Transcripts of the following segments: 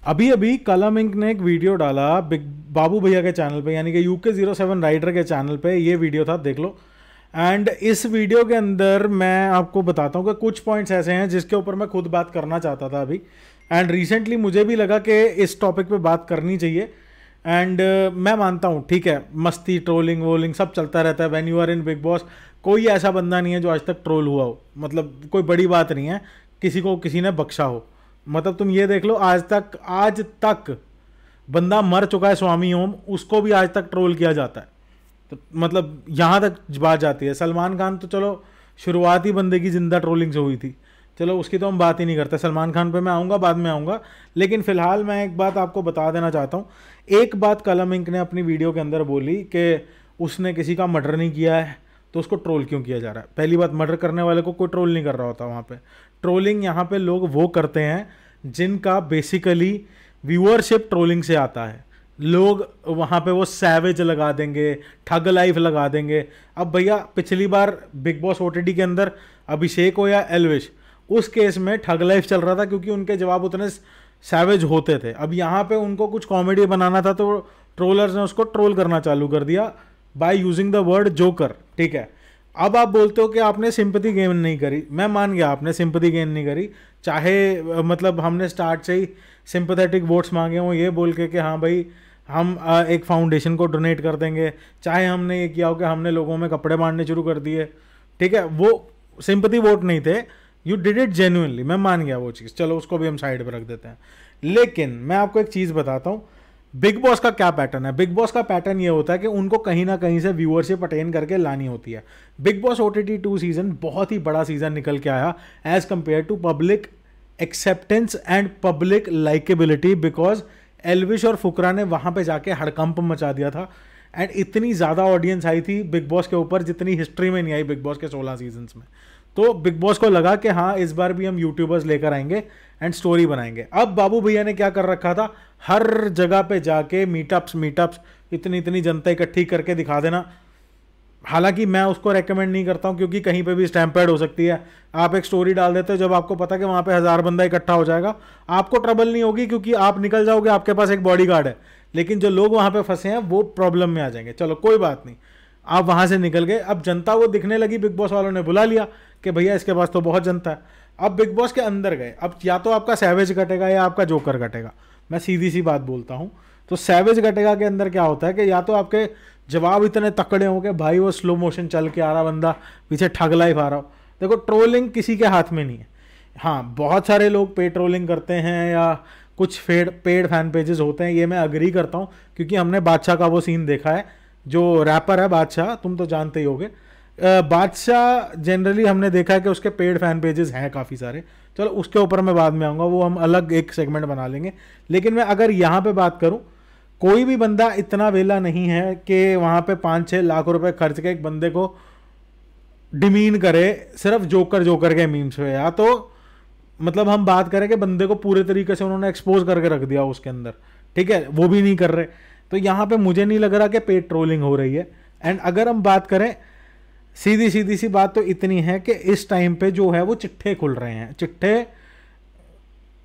अभी अभी कलम इंक ने एक वीडियो डाला बिग बाबू भैया के चैनल पे, यानी कि UK07 राइडर के चैनल पे ये वीडियो था, देख लो। एंड इस वीडियो के अंदर मैं आपको बताता हूँ कि कुछ पॉइंट्स ऐसे हैं जिसके ऊपर मैं खुद बात करना चाहता था अभी। एंड रिसेंटली मुझे भी लगा कि इस टॉपिक पे बात करनी चाहिए। एंड मैं मानता हूँ, ठीक है, मस्ती, ट्रोलिंग वोलिंग सब चलता रहता है when you are in Bigg Boss. कोई ऐसा बंदा नहीं है जो आज तक ट्रोल हुआ हो, मतलब कोई बड़ी बात नहीं है किसी को किसी ने बख्शा हो। मतलब तुम ये देख लो, आज तक बंदा मर चुका है स्वामी ओम, उसको भी आज तक ट्रोल किया जाता है। तो मतलब यहाँ तक बात जाती है। सलमान खान तो चलो शुरुआत ही बंदे की जिंदा ट्रोलिंग से हुई थी, चलो उसकी तो हम बात ही नहीं करते। सलमान खान पे मैं आऊँगा, बाद में आऊँगा। लेकिन फिलहाल मैं एक बात आपको बता देना चाहता हूँ। एक बात कलम इंक ने अपनी वीडियो के अंदर बोली कि उसने किसी का मर्डर नहीं किया है तो उसको ट्रोल क्यों किया जा रहा है। पहली बात, मर्डर करने वाले को कोई ट्रोल नहीं कर रहा होता वहाँ पे। ट्रोलिंग यहाँ पे लोग वो करते हैं जिनका बेसिकली व्यूअरशिप ट्रोलिंग से आता है। लोग वहाँ पे वो सैवेज लगा देंगे, ठग लाइफ लगा देंगे। अब भैया पिछली बार बिग बॉस OTT के अंदर अभिषेक हो या एलविश, उस केस में ठग लाइफ चल रहा था क्योंकि उनके जवाब उतने सैवेज होते थे। अब यहाँ पे उनको कुछ कॉमेडी बनाना था तो ट्रोलर्स ने उसको ट्रोल करना चालू कर दिया by using the word joker, ठीक है। अब आप बोलते हो कि आपने सिंपैथी गेन नहीं करी, मैं मान गया आपने सिंपैथी गेन नहीं करी। चाहे मतलब हमने स्टार्ट से ही सिंपैथेटिक वोट्स मांगे हों ये बोल के कि हाँ भाई हम एक फाउंडेशन को डोनेट कर देंगे, चाहे हमने ये किया हो कि हमने लोगों में कपड़े बांटने शुरू कर दिए, ठीक है, वो सिंपैथी वोट नहीं थे। यू डिड इट जेन्युइनली, मैं मान गया वो चीज़, चलो उसको भी हम साइड पर रख देते हैं। लेकिन मैं आपको एक चीज़ बताता हूँ, बिग बॉस का क्या पैटर्न है। बिग बॉस का पैटर्न ये होता है कि उनको कहीं ना कहीं से व्यूअरशिप अटेन करके लानी होती है। बिग बॉस OTT 2 सीजन बहुत ही बड़ा सीजन निकल के आया as compared to public acceptance and public likeability, because Elvish और फुकरा ने वहां पे जाके हड़कंप मचा दिया था। एंड इतनी ज़्यादा ऑडियंस आई थी बिग बॉस के ऊपर जितनी हिस्ट्री में नहीं आई बिग बॉस के 16 सीजन में। तो बिग बॉस को लगा कि हाँ इस बार भी हम यूट्यूबर्स लेकर आएंगे एंड स्टोरी बनाएंगे। अब बाबू भैया ने क्या कर रखा था, हर जगह पे जाके मीटअप्स इतनी इतनी जनता इकट्ठी करके दिखा देना। हालांकि मैं उसको रेकमेंड नहीं करता हूं क्योंकि कहीं पे भी स्टैम्पेड हो सकती है। आप एक स्टोरी डाल देते हो जब आपको पता कि वहां पे 1000 बंदा इकट्ठा हो जाएगा, आपको ट्रबल नहीं होगी क्योंकि आप निकल जाओगे, आपके पास एक बॉडीगार्ड है। लेकिन जो लोग वहां पे फंसे हैं वो प्रॉब्लम में आ जाएंगे। चलो कोई बात नहीं, आप वहां से निकल गए। अब जनता वो दिखने लगी, बिग बॉस वालों ने बुला लिया कि भैया इसके पास तो बहुत जनता है। अब बिग बॉस के अंदर गए, अब या तो आपका सैवेज कटेगा या आपका जोकर कटेगा। मैं सीधी सी बात बोलता हूं, तो सैवेज कटेगा के अंदर क्या होता है कि या तो आपके जवाब इतने तकड़े होंगे, भाई वो स्लो मोशन चल के आ रहा बंदा, पीछे ठग लाइफ आ रहा हो। देखो ट्रोलिंग किसी के हाथ में नहीं है। हाँ बहुत सारे लोग पेड ट्रोलिंग करते हैं या कुछ पेड फैन पेजेस होते हैं, ये मैं अग्री करता हूँ क्योंकि हमने बादशाह का वो सीन देखा है। जो रैपर है बादशाह, तुम तो जानते ही होगे, बादशाह जनरली हमने देखा है कि उसके पेड फैन पेजेस हैं काफ़ी सारे। चलो उसके ऊपर मैं बाद में आऊँगा, वो हम अलग एक सेगमेंट बना लेंगे। लेकिन मैं अगर यहाँ पे बात करूँ, कोई भी बंदा इतना वेला नहीं है कि वहाँ पे 5-6 लाख रुपए खर्च के एक बंदे को डिमीन करे सिर्फ जोकर के मीम्स पे। या तो मतलब हम बात करें कि बंदे को पूरे तरीके से उन्होंने एक्सपोज करके रख दिया उसके अंदर, ठीक है, वो भी नहीं कर रहे। तो यहाँ पे मुझे नहीं लग रहा कि पेड ट्रोलिंग हो रही है। एंड अगर हम बात करें, सीधी सी बात तो इतनी है कि इस टाइम पे जो है वो चिट्ठे खुल रहे हैं, चिट्ठे।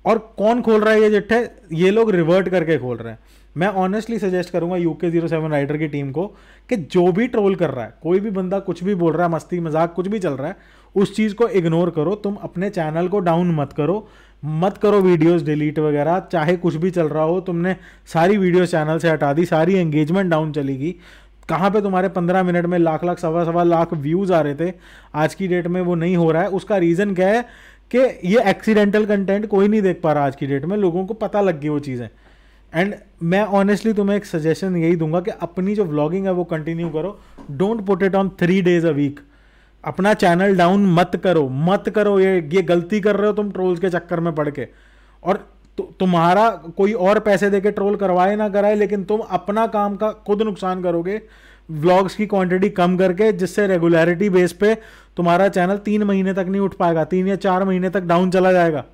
और कौन खोल रहा है ये चिट्ठे? ये लोग रिवर्ट करके खोल रहे हैं। मैं ऑनेस्टली सजेस्ट करूंगा UK07 राइडर की टीम को कि जो भी ट्रोल कर रहा है, कोई भी बंदा कुछ भी बोल रहा है, मस्ती मजाक कुछ भी चल रहा है, उस चीज़ को इग्नोर करो। तुम अपने चैनल को डाउन मत करो वीडियोस डिलीट वगैरह, चाहे कुछ भी चल रहा हो। तुमने सारी वीडियोस चैनल से हटा दी, सारी एंगेजमेंट डाउन चलेगी। कहाँ पे तुम्हारे 15 मिनट में लाख सवा लाख व्यूज़ आ रहे थे, आज की डेट में वो नहीं हो रहा है। उसका रीज़न क्या है कि ये एक्सीडेंटल कंटेंट कोई नहीं देख पा रहा आज की डेट में, लोगों को पता लग गई वो चीज़ें। एंड मैं ऑनेस्टली तुम्हें एक सजेशन यही दूंगा कि अपनी जो व्लॉगिंग है वो कंटिन्यू करो। Don't put it on 3 days a week। अपना चैनल डाउन मत करो। ये गलती कर रहे हो तुम ट्रोल्स के चक्कर में पड़ के। और तुम्हारा कोई और पैसे देके ट्रोल करवाए ना कराए, लेकिन तुम अपना काम का खुद नुकसान करोगे व्लॉग्स की क्वांटिटी कम करके, जिससे रेगुलरिटी बेस पे तुम्हारा चैनल 3 महीने तक नहीं उठ पाएगा, 3 या 4 महीने तक डाउन चला जाएगा।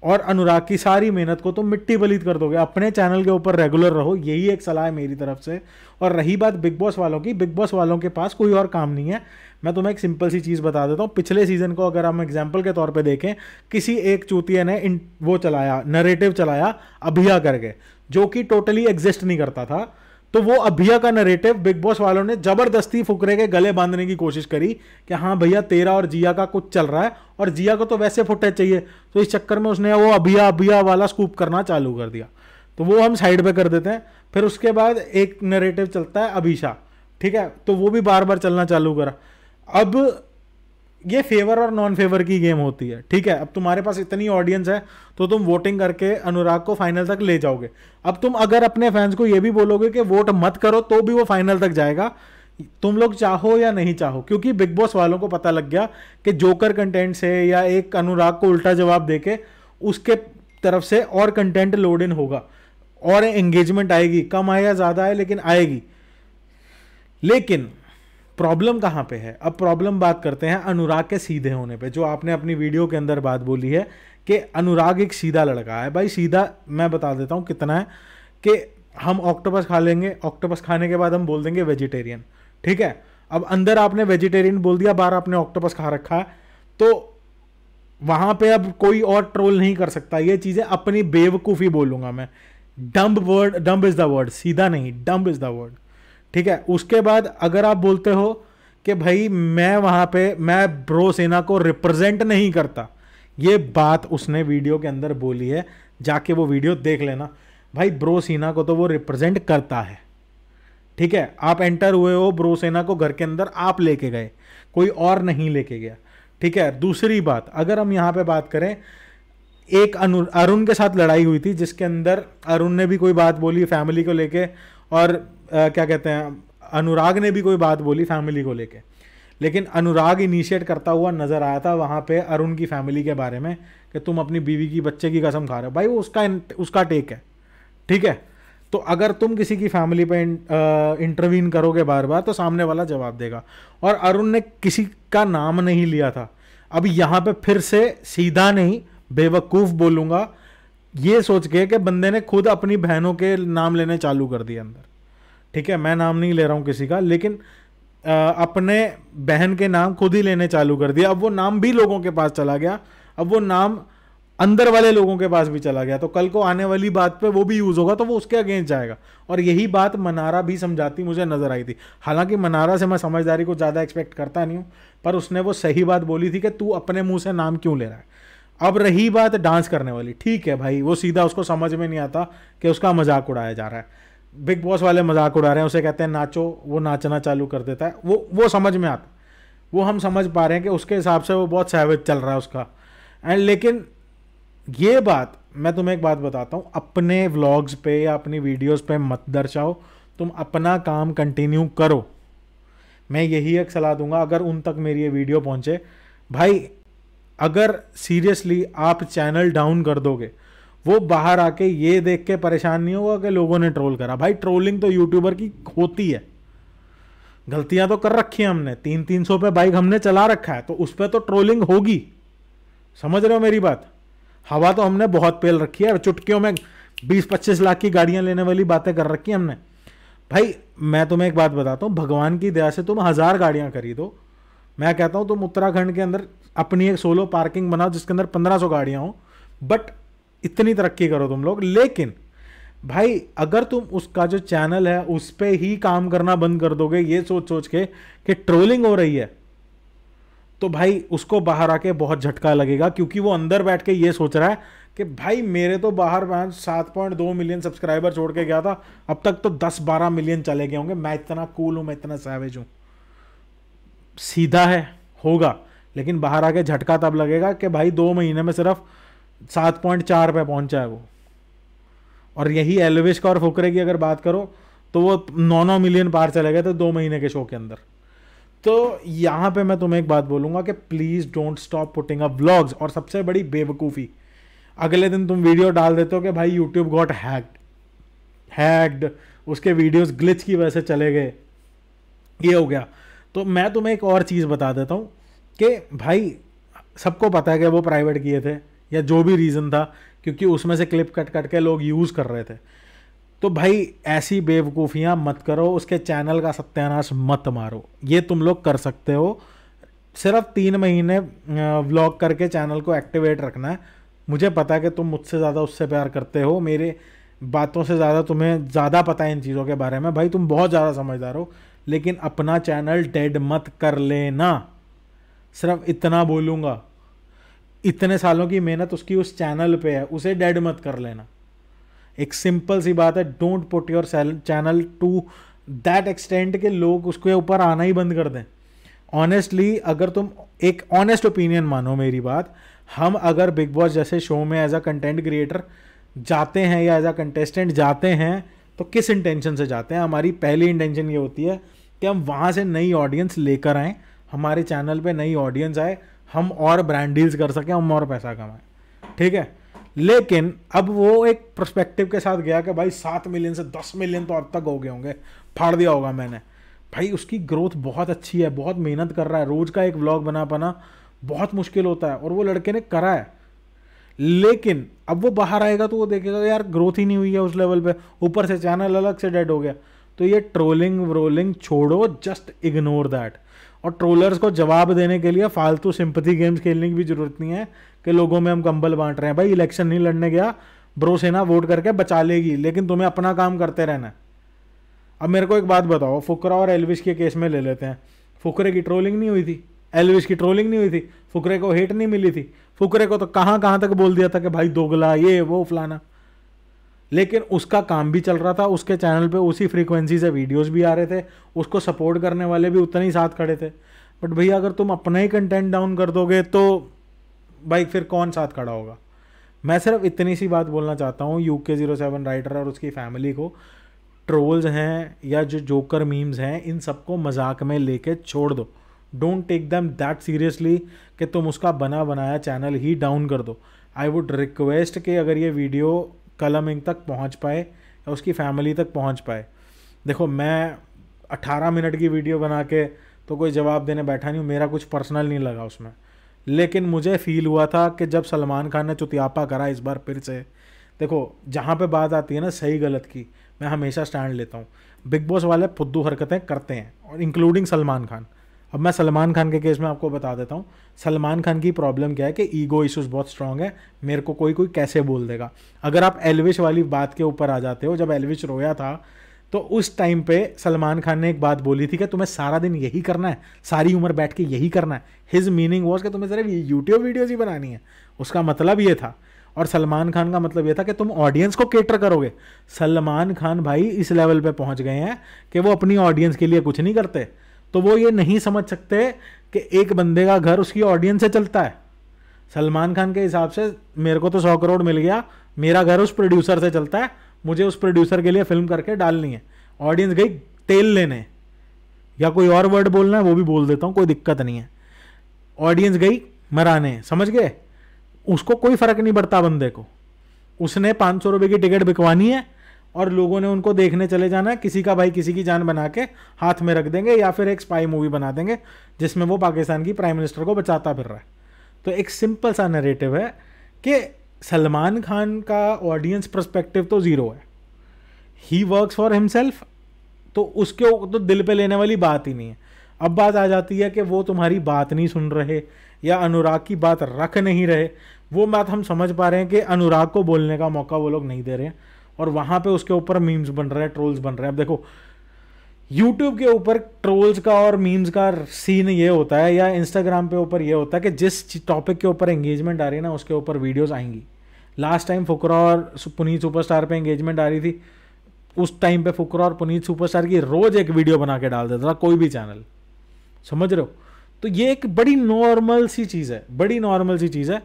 और अनुराग की सारी मेहनत को तुम मिट्टी पलीत कर दोगे। अपने चैनल के ऊपर रेगुलर रहो, यही एक सलाह है मेरी तरफ से। और रही बात बिग बॉस वालों की, बिग बॉस वालों के पास कोई और काम नहीं है। मैं तुम्हें एक सिंपल सी चीज़ बता देता हूँ। पिछले सीजन को अगर हम एग्जाम्पल के तौर पे देखें, किसी एक चूतिया ने वो चलाया, नरेटिव चलाया अभिया करके, जो कि टोटली एग्जिस्ट नहीं करता था। तो वो अभिया का नरेटिव बिग बॉस वालों ने जबरदस्ती फुकरे के गले बांधने की कोशिश करी कि हाँ भैया तेरा और जिया का कुछ चल रहा है, और जिया को तो वैसे फुटेज चाहिए, तो इस चक्कर में उसने वो अभिया अभिया वाला स्कूप करना चालू कर दिया। तो वो हम साइड पे कर देते हैं। फिर उसके बाद एक नरेटिव चलता है अभिषा, ठीक है, तो वो भी बार बार चलना चालू करा। अब ये फेवर और नॉन फेवर की गेम होती है, ठीक है। अब तुम्हारे पास इतनी ऑडियंस है तो तुम वोटिंग करके अनुराग को फाइनल तक ले जाओगे। अब तुम अगर अपने फैंस को ये भी बोलोगे कि वोट मत करो, तो भी वो फाइनल तक जाएगा, तुम लोग चाहो या नहीं चाहो। क्योंकि बिग बॉस वालों को पता लग गया कि जोकर कंटेंट से या एक अनुराग को उल्टा जवाब देके उसके तरफ से और कंटेंट लोड इन होगा और एंगेजमेंट आएगी, कम आए या ज्यादा आए लेकिन आएगी। लेकिन प्रॉब्लम कहां पे है? अब प्रॉब्लम बात करते हैं अनुराग के सीधे होने पे, जो आपने अपनी वीडियो के अंदर बात बोली है कि अनुराग एक सीधा लड़का है। भाई सीधा मैं बता देता हूं कितना है, कि हम ऑक्टोपस खा लेंगे, ऑक्टोपस खाने के बाद हम बोल देंगे वेजिटेरियन, ठीक है। अब अंदर आपने वेजिटेरियन बोल दिया, बाहर आपने ऑक्टोपस खा रखा है, तो वहां पे अब कोई और ट्रोल नहीं कर सकता। ये चीजें अपनी बेवकूफी बोलूंगा मैं। Dumb word, dumb is the word, सीधा नहीं, डम्ब इज द वर्ड, ठीक है। उसके बाद अगर आप बोलते हो कि भाई मैं वहां पे मैं ब्रो सेना को रिप्रेजेंट नहीं करता, ये बात उसने वीडियो के अंदर बोली है, जाके वो वीडियो देख लेना। भाई ब्रो सेना को तो वो रिप्रेजेंट करता है, ठीक है। आप एंटर हुए हो, ब्रो सेना को घर के अंदर आप लेके गए, कोई और नहीं लेके गया, ठीक है। दूसरी बात, अगर हम यहां पे बात करें, एक अरुण के साथ लड़ाई हुई थी जिसके अंदर अरुण ने भी कोई बात बोली फैमिली को लेके, और क्या कहते हैं, अनुराग ने भी कोई बात बोली फैमिली को लेके। लेकिन अनुराग इनिशिएट करता हुआ नजर आया था वहां पे अरुण की फैमिली के बारे में कि तुम अपनी बीवी की बच्चे की कसम खा रहे हो। भाई वो उसका टेक है, ठीक है। तो अगर तुम किसी की फैमिली पे इंटरवीन करोगे बार बार, तो सामने वाला जवाब देगा। और अरुण ने किसी का नाम नहीं लिया था। अब यहां पे फिर से सीधा नहीं बेवकूफ बोलूंगा, ये सोच के कि बंदे ने खुद अपनी बहनों के नाम लेने चालू कर दिए अंदर, ठीक है। मैं नाम नहीं ले रहा हूं किसी का, लेकिन अपने बहन के नाम खुद ही लेने चालू कर दिया। अब वो नाम भी लोगों के पास चला गया, अब वो नाम अंदर वाले लोगों के पास भी चला गया, तो कल को आने वाली बात पे वो भी यूज होगा, तो वो उसके अगेंस्ट जाएगा। और यही बात मनारा भी समझाती मुझे नजर आई थी। हालांकि मनारा से मैं समझदारी को ज्यादा एक्सपेक्ट करता नहीं हूं, पर उसने वो सही बात बोली थी कि तू अपने मुंह से नाम क्यों ले रहा है। अब रही बात डांस करने वाली, ठीक है भाई, वो सीधा उसको समझ में नहीं आता कि उसका मजाक उड़ाया जा रहा है। बिग बॉस वाले मजाक उड़ा रहे हैं, उसे कहते हैं नाचो, वो नाचना चालू कर देता है, वो समझ में आता, वो हम समझ पा रहे हैं कि उसके हिसाब से वो बहुत सैवेज चल रहा है उसका। एंड लेकिन ये बात मैं तुम्हें एक बात बताता हूँ, अपने व्लॉग्स पे या अपनी वीडियोस पे मत दर्शाओ, तुम अपना काम कंटिन्यू करो। मैं यही एक सलाह दूंगा अगर उन तक मेरी ये वीडियो पहुंचे। भाई अगर सीरियसली आप चैनल डाउन कर दोगे, वो बाहर आके ये देख के परेशान नहीं होगा कि लोगों ने ट्रोल करा। भाई ट्रोलिंग तो यूट्यूबर की होती है, गलतियां तो कर रखी है हमने, 300 पे बाइक हमने चला रखा है, तो उस पर तो ट्रोलिंग होगी। समझ रहे हो मेरी बात? हवा तो हमने बहुत पेल रखी है, चुटकियों में 20-25 लाख की गाड़ियां लेने वाली बातें कर रखी है हमने। भाई मैं तुम्हें एक बात बताता हूँ, भगवान की दया से तुम 1000 गाड़ियां खरीदो, मैं कहता हूं तुम उत्तराखंड के अंदर अपनी एक सोलो पार्किंग बनाओ जिसके अंदर 1500 गाड़ियां हो, बट इतनी तरक्की करो तुम लोग। लेकिन भाई अगर तुम उसका जो चैनल है उस पे ही काम करना बंद कर दोगे ये सोच सोच के कि ट्रोलिंग हो रही है, तो भाई उसको बाहर आके बहुत झटका लगेगा, क्योंकि वो अंदर बैठ के ये सोच रहा है कि भाई मेरे तो बाहर 7.2 मिलियन सब्सक्राइबर छोड़ के गया था, अब तक तो 10-12 मिलियन चले गए होंगे, मैं इतना कूल हूं, मैं इतना सैवेज हूं। सीधा है होगा, लेकिन बाहर आके झटका तब लगेगा कि भाई 2 महीने में सिर्फ 7.4 पे पहुंचा है वो। और यही एलविश का और फुकरे की अगर बात करो तो वो 9-9 मिलियन पार चले गए थे 2 महीने के शो के अंदर। तो यहां पे मैं तुम्हें एक बात बोलूंगा कि please don't stop putting up vlogs. और सबसे बड़ी बेवकूफ़ी, अगले दिन तुम वीडियो डाल देते हो कि भाई यूट्यूब गॉट हैक्ड, उसके वीडियोस ग्लिच की वजह से चले गए, ये हो गया। तो मैं तुम्हें एक और चीज़ बता देता हूँ कि भाई सबको पता है कि वो प्राइवेट किए थे, या जो भी रीज़न था, क्योंकि उसमें से क्लिप कट कट के लोग यूज़ कर रहे थे। तो भाई ऐसी बेवकूफ़ियाँ मत करो, उसके चैनल का सत्यानाश मत मारो। ये तुम लोग कर सकते हो, सिर्फ 3 महीने व्लॉग करके चैनल को एक्टिवेट रखना है। मुझे पता है कि तुम मुझसे ज़्यादा उससे प्यार करते हो, मेरे बातों से ज़्यादा तुम्हें ज़्यादा पता है इन चीज़ों के बारे में, भाई तुम बहुत ज़्यादा समझदार हो। लेकिन अपना चैनल डेड मत कर लेना, सिर्फ इतना बोलूँगा। इतने सालों की मेहनत उसकी उस चैनल पे है, उसे डेड मत कर लेना। एक सिंपल सी बात है, don't put your channel to that extent के लोग उसके ऊपर आना ही बंद कर दें। ऑनेस्टली अगर तुम एक ऑनेस्ट ओपिनियन मानो मेरी बात, हम अगर बिग बॉस जैसे शो में एज अ कंटेंट क्रिएटर जाते हैं या एज अ कंटेस्टेंट जाते हैं तो किस इंटेंशन से जाते हैं? हमारी पहली इंटेंशन ये होती है कि हम वहाँ से नई ऑडियंस लेकर आएँ, हमारे चैनल पे नई ऑडियंस आए, हम और ब्रांड डील्स कर सकें, हम और पैसा कमाएं, ठीक है। लेकिन अब वो एक पर्सपेक्टिव के साथ गया कि भाई 7 मिलियन से 10 मिलियन तो अब तक हो गए होंगे, फाड़ दिया होगा मैंने। भाई उसकी ग्रोथ बहुत अच्छी है, बहुत मेहनत कर रहा है, रोज़ का एक व्लॉग बना पाना बहुत मुश्किल होता है, और वो लड़के ने करा है। लेकिन अब वो बाहर आएगा तो वो देखेगा यार ग्रोथ ही नहीं हुई है उस लेवल पे, ऊपर से चैनल अलग से डेड हो गया। तो ये ट्रोलिंग व्रोलिंग छोड़ो, जस्ट इग्नोर दैट। और ट्रोलर्स को जवाब देने के लिए फालतू सिंपथी गेम्स खेलने की भी जरूरत नहीं है कि लोगों में हम कंबल बांट रहे हैं। भाई इलेक्शन नहीं लड़ने गया, ब्रो सेना वोट करके बचा लेगी, लेकिन तुम्हें अपना काम करते रहना है। अब मेरे को एक बात बताओ, फुकरा और एल्विश के केस में ले लेते हैं। फुकरे की ट्रोलिंग नहीं हुई थी, एल्विश की ट्रोलिंग नहीं हुई थी, फुकरे को हेट नहीं मिली थी, फुकरे को तो कहाँ कहाँ तक बोल दिया था कि भाई दोगला ये वो फलाना। लेकिन उसका काम भी चल रहा था, उसके चैनल पे उसी फ्रीक्वेंसी से वीडियोस भी आ रहे थे, उसको सपोर्ट करने वाले भी उतने ही साथ खड़े थे। बट भैया अगर तुम अपना ही कंटेंट डाउन कर दोगे तो भाई फिर कौन साथ खड़ा होगा? मैं सिर्फ इतनी सी बात बोलना चाहता हूँ UK07 राइटर और उसकी फैमिली को, ट्रोल्स हैं या जो जोकर मीम्स हैं, इन सबको मजाक में लेके छोड़ दो। Don't take them that seriously कि तुम उसका बना बनाया चैनल ही डाउन कर दो। आई वुड रिक्वेस्ट कि अगर ये वीडियो कलम इंक तक पहुंच पाए या उसकी फैमिली तक पहुंच पाए। देखो मैं 18 मिनट की वीडियो बना के तो कोई जवाब देने बैठा नहीं हूँ, मेरा कुछ पर्सनल नहीं लगा उसमें। लेकिन मुझे फील हुआ था कि जब सलमान खान ने चुतियापा करा इस बार फिर से, देखो जहाँ पे बात आती है ना सही गलत की, मैं हमेशा स्टैंड लेता हूँ। बिग बॉस वाले फुद्दू हरकतें करते हैं, और इंक्लूडिंग सलमान खान। अब मैं सलमान खान के केस में आपको बता देता हूँ, सलमान खान की प्रॉब्लम क्या है कि ईगो इशूज़ बहुत स्ट्रांग है। मेरे को कोई कैसे बोल देगा। अगर आप एल्विश वाली बात के ऊपर आ जाते हो, जब एल्विश रोया था तो उस टाइम पे सलमान खान ने एक बात बोली थी कि तुम्हें सारा दिन यही करना है, सारी उम्र बैठ के यही करना है। हिज मीनिंग वॉज कि तुम्हें सिर्फ यूट्यूब वीडियोज़ ही बनानी है, उसका मतलब ये था। और सलमान खान का मतलब ये था कि तुम ऑडियंस को केटर करोगे। सलमान खान भाई इस लेवल पे पहुंच गए हैं कि वो अपनी ऑडियंस के लिए कुछ नहीं करते। तो वो ये नहीं समझ सकते कि एक बंदे का घर उसकी ऑडियंस से चलता है। सलमान खान के हिसाब से मेरे को तो 100 करोड़ मिल गया, मेरा घर उस प्रोड्यूसर से चलता है, मुझे उस प्रोड्यूसर के लिए फिल्म करके डालनी है। ऑडियंस गई तेल लेने, या कोई और वर्ड बोलना है वो भी बोल देता हूँ, कोई दिक्कत नहीं है। ऑडियंस गई मराने, समझ गए? उसको कोई फर्क नहीं पड़ता बंदे को। उसने 500 रुपये की टिकट बिकवानी है और लोगों ने उनको देखने चले जाना है। किसी का भाई किसी की जान बना के हाथ में रख देंगे, या फिर एक स्पाई मूवी बना देंगे जिसमें वो पाकिस्तान की प्राइम मिनिस्टर को बचाता फिर रहा है। तो एक सिंपल सा नैरेटिव है कि सलमान खान का ऑडियंस पर्सपेक्टिव तो ज़ीरो है, ही वर्क्स फॉर हिमसेल्फ, तो उसके तो दिल पे लेने वाली बात ही नहीं है। अब बात आ जाती है कि वो तुम्हारी बात नहीं सुन रहे या अनुराग की बात रख नहीं रहे। वो बात हम समझ पा रहे हैं कि अनुराग को बोलने का मौका वो लोग नहीं दे रहे हैं, और वहाँ पे उसके ऊपर मीम्स बन रहे हैं, ट्रोल्स बन रहे हैं। अब देखो यूट्यूब के ऊपर ट्रोल्स का और मीम्स का सीन ये होता है, या इंस्टाग्राम पे ऊपर ये होता है कि जिस टॉपिक के ऊपर एंगेजमेंट आ रही है ना उसके ऊपर वीडियोस आएंगी। लास्ट टाइम फुकरा और पुनीत सुपरस्टार पे एंगेजमेंट आ रही थी, उस टाइम पे फुकरा और पुनीत सुपरस्टार की रोज एक वीडियो बना के डाल देता था कोई भी चैनल, समझ रहे हो? तो ये एक बड़ी नॉर्मल सी चीज़ है, बड़ी नॉर्मल सी चीज़ है।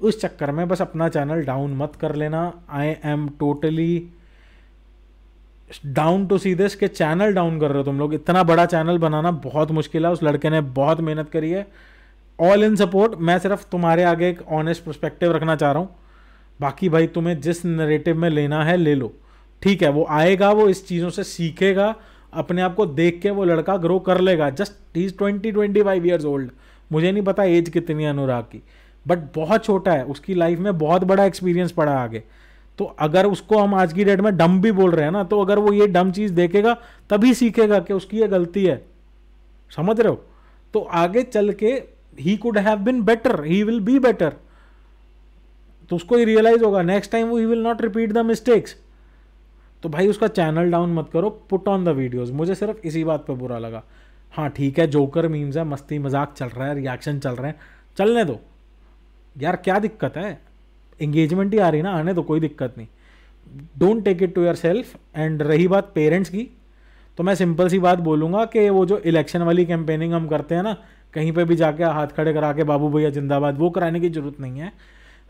उस चक्कर में बस अपना चैनल डाउन मत कर लेना। I am totally down to see this के चैनल डाउन कर रहे हो तुम लोग। इतना बड़ा चैनल बनाना बहुत मुश्किल है, उस लड़के ने बहुत मेहनत करी है। All in support. मैं सिर्फ तुम्हारे आगे एक ऑनेस्ट पर्सपेक्टिव रखना चाह रहा हूँ। बाकी भाई तुम्हें जिस नरेटिव में लेना है ले लो, ठीक है। वो आएगा, वो इस चीज़ों से सीखेगा, अपने आप को देख के वो लड़का ग्रो कर लेगा। Just he is 20-25 years old. मुझे नहीं पता एज कितनी है अनुराग की, बट बहुत छोटा है, उसकी लाइफ में बहुत बड़ा एक्सपीरियंस पड़ा है आगे। तो अगर उसको हम आज की डेट में डम भी बोल रहे हैं ना, तो अगर वो ये डम चीज़ देखेगा तभी सीखेगा कि उसकी ये गलती है, समझ रहे हो? तो आगे चल के he could have been better, he will be better. तो उसको ही रियलाइज होगा नेक्स्ट टाइम वो he will not repeat the mistakes. तो भाई उसका चैनल डाउन मत करो, पुट ऑन द वीडियोस। मुझे सिर्फ इसी बात पे बुरा लगा। हाँ ठीक है, जोकर मीम्स है, मस्ती मजाक चल रहा है, रिएक्शन चल रहे हैं, चलने दो यार, क्या दिक्कत है? एंगेजमेंट ही आ रही ना, आने दो, कोई दिक्कत नहीं। Don't take it to yourself. And रही बात पेरेंट्स की, तो मैं सिंपल सी बात बोलूँगा कि वो जो इलेक्शन वाली कैंपेनिंग हम करते हैं ना, कहीं पे भी जाके हाथ खड़े करा के बाबू भैया जिंदाबाद, वो कराने की जरूरत नहीं है।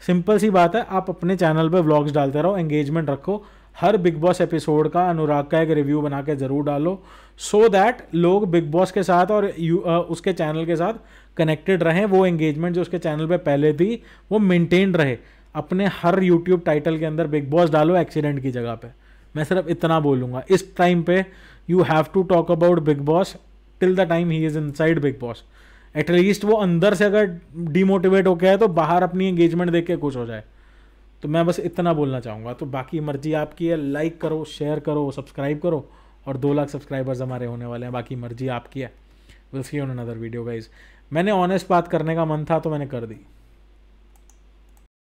सिंपल सी बात है, आप अपने चैनल पे व्लॉग्स डालते रहो, एंगेजमेंट रखो। हर बिग बॉस एपिसोड का अनुराग का एक रिव्यू बना के ज़रूर डालो, सो दैट लोग बिग बॉस के साथ और उसके चैनल के साथ कनेक्टेड रहें। वो एंगेजमेंट जो उसके चैनल पे पहले थी वो मेंटेन रहे। अपने हर यूट्यूब टाइटल के अंदर बिग बॉस डालो एक्सीडेंट की जगह पे। मैं सिर्फ इतना बोलूँगा इस टाइम पे, you have to talk about Bigg Boss till the time he is inside Bigg Boss. At least वो अंदर से अगर डीमोटिवेट हो गया है तो बाहर अपनी एंगेजमेंट देख के खुश हो जाए। तो मैं बस इतना बोलना चाहूँगा। तो बाकी मर्जी आपकी है, लाइक करो, शेयर करो, सब्सक्राइब करो, और 2 लाख सब्सक्राइबर्स हमारे होने वाले हैं। बाकी मर्जी आपकी है। Will see you on another video guys. मैंने ऑनेस्ट बात करने का मन था तो मैंने कर दी।